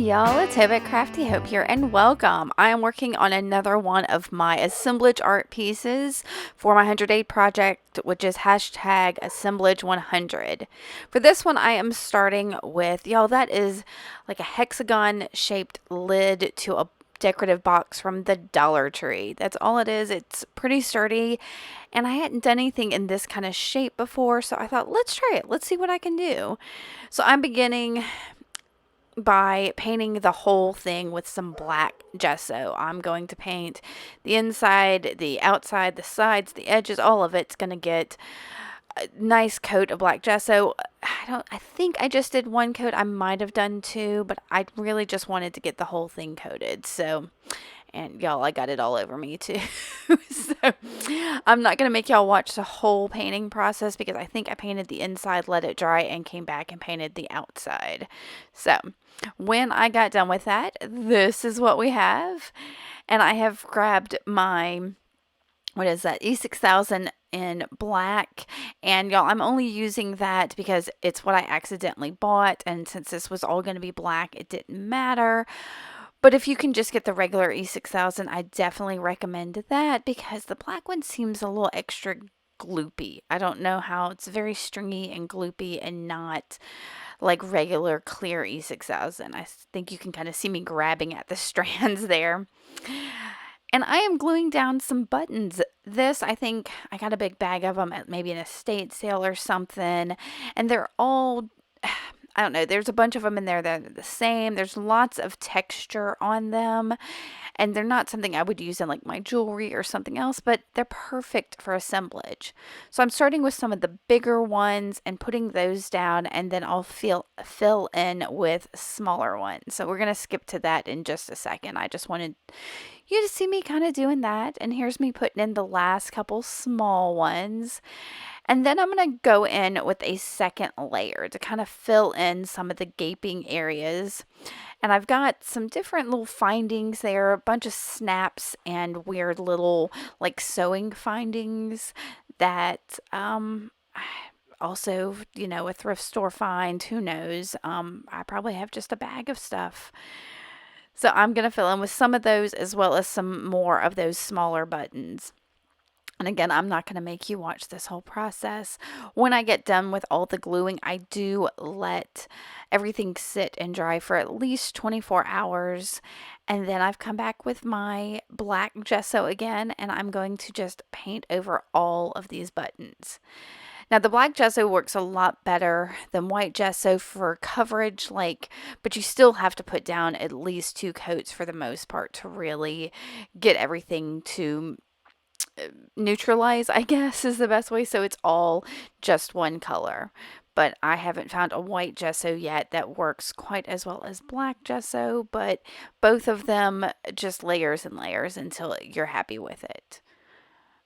y'all, it's Crafty Hope here, and welcome. I am working on another one of my assemblage art pieces for my 100-day project, which is hashtag Assemblage 100. For this one, I am starting with, y'all, that is like a hexagon shaped lid to a decorative box from the Dollar Tree. That's all it is. It's pretty sturdy, and I hadn't done anything in this kind of shape before, so I thought, let's try it. Let's see what I can do. So I'm beginning by painting the whole thing with some black gesso. I'm going to paint the inside, the outside, the sides, the edges, all of it's going to get a nice coat of black gesso. I think I just did one coat. I might have done two, but I really just wanted to get the whole thing coated. So, and y'all, I got it all over me too. So I'm not going to make y'all watch the whole painting process because I think I painted the inside, let it dry, and came back and painted the outside. So when I got done with that, this is what we have. And I have grabbed my, what is that, E6000 in black, and y'all, I'm only using that because it's what I accidentally bought, and since this was all going to be black, it didn't matter. But if you can just get the regular E6000, I definitely recommend that because the black one seems a little extra gloopy. I don't know how, it's very stringy and gloopy and not like regular clear E6000. I think you can kind of see me grabbing at the strands there. And I am gluing down some buttons. This, I think, I got a big bag of them at maybe an estate sale or something. And they're all, I don't know, there's a bunch of them in there that are the same. There's lots of texture on them. And they're not something I would use in like my jewelry or something else, but they're perfect for assemblage. So I'm starting with some of the bigger ones and putting those down, and then I'll fill in with smaller ones. So we're going to skip to that in just a second. I just wanted you to see me kind of doing that. And here's me putting in the last couple small ones. And then I'm going to go in with a second layer to kind of fill in some of the gaping areas. And I've got some different little findings there, a bunch of snaps and weird little like sewing findings that also, you know, a thrift store find, who knows. I probably have just a bag of stuff. So I'm going to fill in with some of those as well as some more of those smaller buttons. And again, I'm not going to make you watch this whole process. When I get done with all the gluing, I do let everything sit and dry for at least 24 hours. And then I've come back with my black gesso again, and I'm going to just paint over all of these buttons. Now, the black gesso works a lot better than white gesso for coverage, but you still have to put down at least 2 coats for the most part to really get everything to neutralize, I guess is the best way, so it's all just one color. But I haven't found a white gesso yet that works quite as well as black gesso, but both of them just layers and layers until you're happy with it.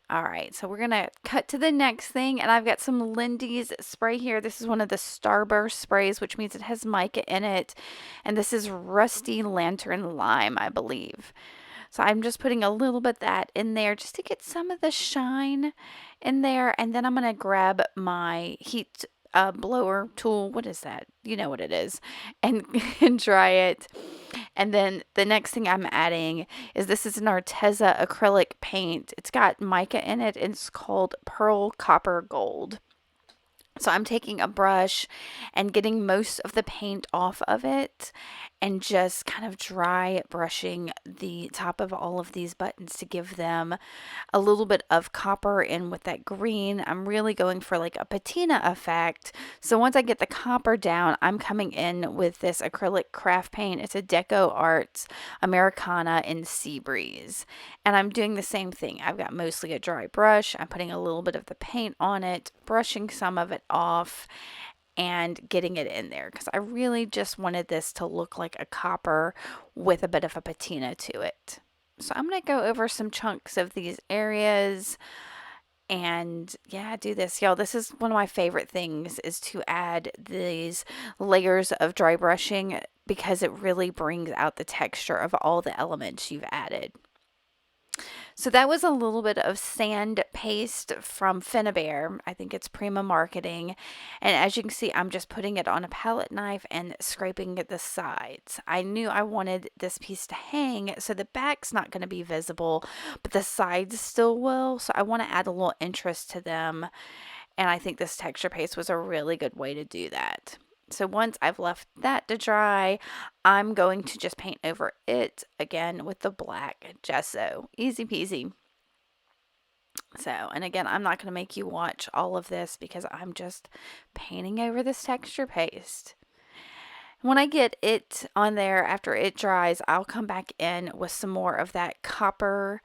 All right, so we're gonna cut to the next thing, and I've got some Lindy's spray here. This is one of the Starburst sprays, which means it has mica in it, and this is Rusty Lantern Lime, I believe. So I'm just putting a little bit of that in there just to get some of the shine in there. And then I'm going to grab my heat blower tool. What is that? You know what it is. And dry it. And then the next thing I'm adding is this is an Arteza acrylic paint. It's got mica in it. And it's called Pearl Copper Gold. So I'm taking a brush and getting most of the paint off of it and just kind of dry brushing the top of all of these buttons to give them a little bit of copper in with that green. I'm really going for like a patina effect. So once I get the copper down, I'm coming in with this acrylic craft paint. It's a Deco Arts Americana in Sea Breeze. And I'm doing the same thing. I've got mostly a dry brush. I'm putting a little bit of the paint on it, brushing some of it off, and getting it in there because I really just wanted this to look like a copper with a bit of a patina to it. So I'm going to go over some chunks of these areas and do this. Y'all, this is one of my favorite things is to add these layers of dry brushing because it really brings out the texture of all the elements you've added. So that was a little bit of sand paste from Finnabair. I think it's Prima Marketing. And as you can see, I'm just putting it on a palette knife and scraping at the sides. I knew I wanted this piece to hang, so the back's not going to be visible, but the sides still will. So I want to add a little interest to them. And I think this texture paste was a really good way to do that. So once I've left that to dry, I'm going to just paint over it again with the black gesso. Easy peasy. So, and again, I'm not going to make you watch all of this because I'm just painting over this texture paste. When I get it on there after it dries, I'll come back in with some more of that copper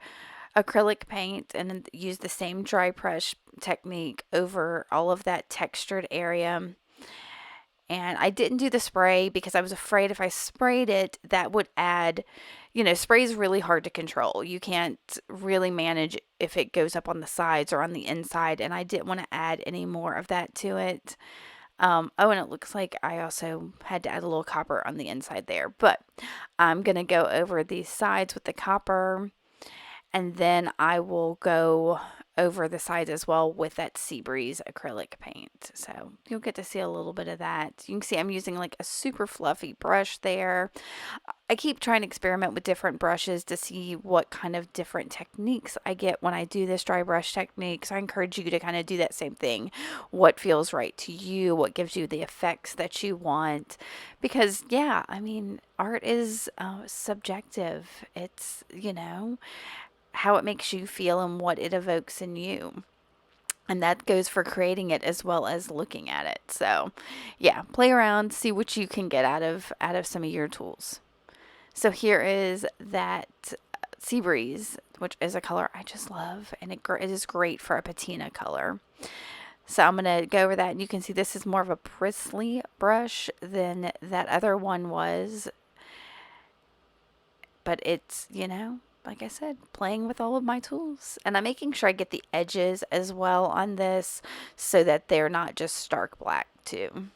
acrylic paint and use the same dry brush technique over all of that textured area. And I didn't do the spray because I was afraid if I sprayed it, that would add, spray is really hard to control. You can't really manage if it goes up on the sides or on the inside. And I didn't want to add any more of that to it. And it looks like I also had to add a little copper on the inside there. But I'm going to go over these sides with the copper. And then I will go over the sides as well with that Seabreeze acrylic paint. So you'll get to see a little bit of that. You can see I'm using like a super fluffy brush there. I keep trying to experiment with different brushes to see what kind of different techniques I get when I do this dry brush technique. So I encourage you to kind of do that same thing. What feels right to you, what gives you the effects that you want. Because, yeah, I mean, art is subjective. It's, how it makes you feel and what it evokes in you. And that goes for creating it as well as looking at it. So, yeah, play around, see what you can get out of some of your tools. So here is that Seabreeze, which is a color I just love, and it is great for a patina color. So I'm going to go over that, and you can see this is more of a bristly brush than that other one was. But it's, like I said, playing with all of my tools. And I'm making sure I get the edges as well on this so that they're not just stark black too.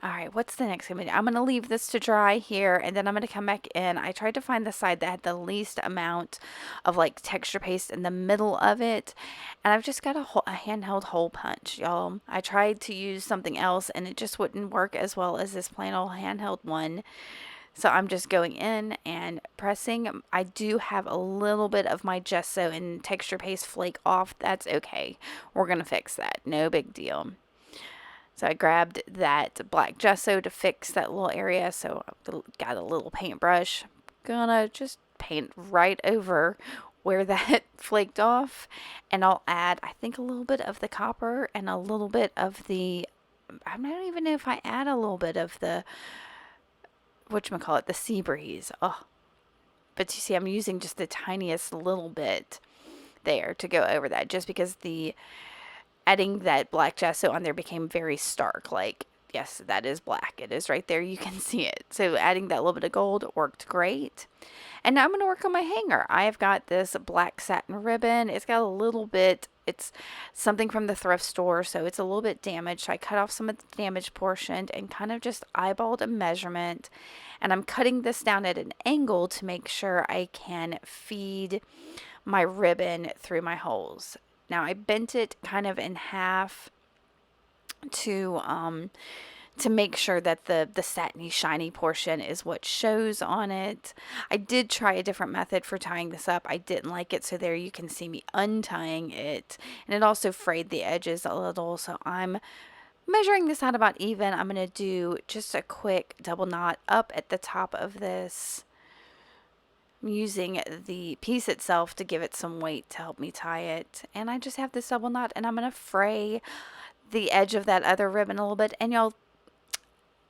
All right, what's the next thing I'm going to do? I'm going to leave this to dry here, and then I'm going to come back in. I tried to find the side that had the least amount of like texture paste in the middle of it, and I've just got a handheld hole punch, y'all. I tried to use something else, and it just wouldn't work as well as this plain old handheld one. So I'm just going in and pressing. I do have a little bit of my gesso and texture paste flake off. That's okay. We're going to fix that. No big deal. So I grabbed that black gesso to fix that little area. So I got a little paintbrush. Gonna just paint right over where that flaked off. And I'll add, I think, a little bit of the copper and a little bit of the, I don't even know if I add a little bit of the, the Seabreeze. Oh, but you see, I'm using just the tiniest little bit there to go over that, just because adding that black gesso on there became very stark. Like, yes, that is black. It is right there. You can see it. So adding that little bit of gold worked great. And now I'm going to work on my hanger. I have got this black satin ribbon. It's got a little bit, it's something from the thrift store, so it's a little bit damaged. So I cut off some of the damaged portion and kind of just eyeballed a measurement. And I'm cutting this down at an angle to make sure I can feed my ribbon through my holes. Now I bent it kind of in half to make sure that the satiny shiny portion is what shows on it. I did try a different method for tying this up. I didn't like it, so there you can see me untying it, and it also frayed the edges a little. So I'm measuring this out about even. I'm going to do just a quick double knot up at the top of this. I'm using the piece itself to give it some weight to help me tie it, and I just have this double knot, and I'm going to fray the edge of that other ribbon a little bit. And y'all,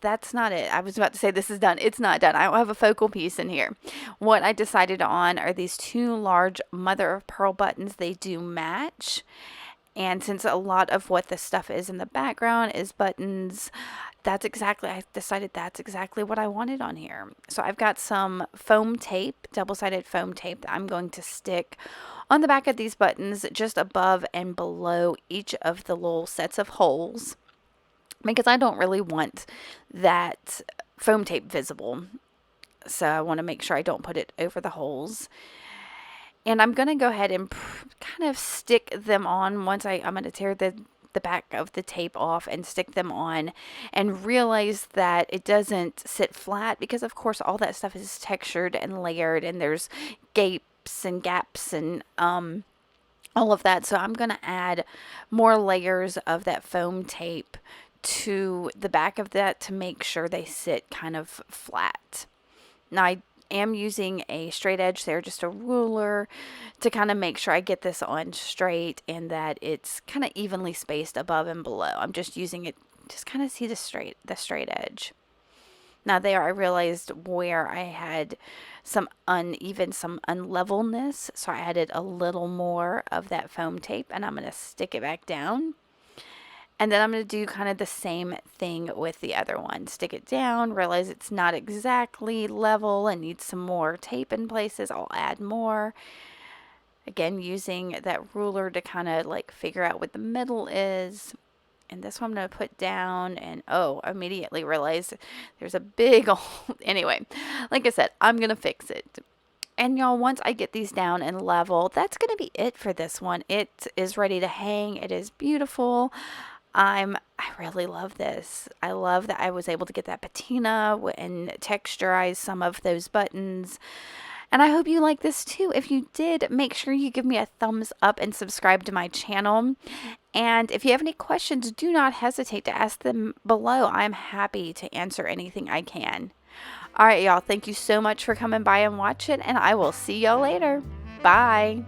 that's not it. I was about to say this is done. It's not done. I don't have a focal piece in here. What I decided on are these two large mother of pearl buttons. They do match. And since a lot of what the stuff is in the background is buttons, I decided that's exactly what I wanted on here. So I've got some foam tape, double-sided foam tape that I'm going to stick on the back of these buttons just above and below each of the little sets of holes, because I don't really want that foam tape visible. So I want to make sure I don't put it over the holes. And I'm going to go ahead and kind of stick them on once I'm going to tear the back of the tape off and stick them on, and realize that it doesn't sit flat because of course all that stuff is textured and layered, and there's gapes and gaps and all of that. So I'm going to add more layers of that foam tape to the back of that to make sure they sit kind of flat. Now I am using a straight edge there, just a ruler, to kind of make sure I get this on straight and that it's kind of evenly spaced above and below. I'm just using it, just kind of see the straight edge. Now there I realized where I had some uneven, some unlevelness, so I added a little more of that foam tape, and I'm going to stick it back down. And then I'm going to do kind of the same thing with the other one. Stick it down, realize it's not exactly level and needs some more tape in places. I'll add more. Again, using that ruler to kind of like figure out what the middle is. And this one I'm going to put down, and immediately realize there's a big old, anyway, like I said, I'm going to fix it. And y'all, once I get these down and level, that's going to be it for this one. It is ready to hang. It is beautiful. I really love this. I love that I was able to get that patina and texturize some of those buttons. And I hope you like this too. If you did, make sure you give me a thumbs up and subscribe to my channel. And if you have any questions, do not hesitate to ask them below. I'm happy to answer anything I can. All right, y'all. Thank you so much for coming by and watching, and I will see y'all later. Bye.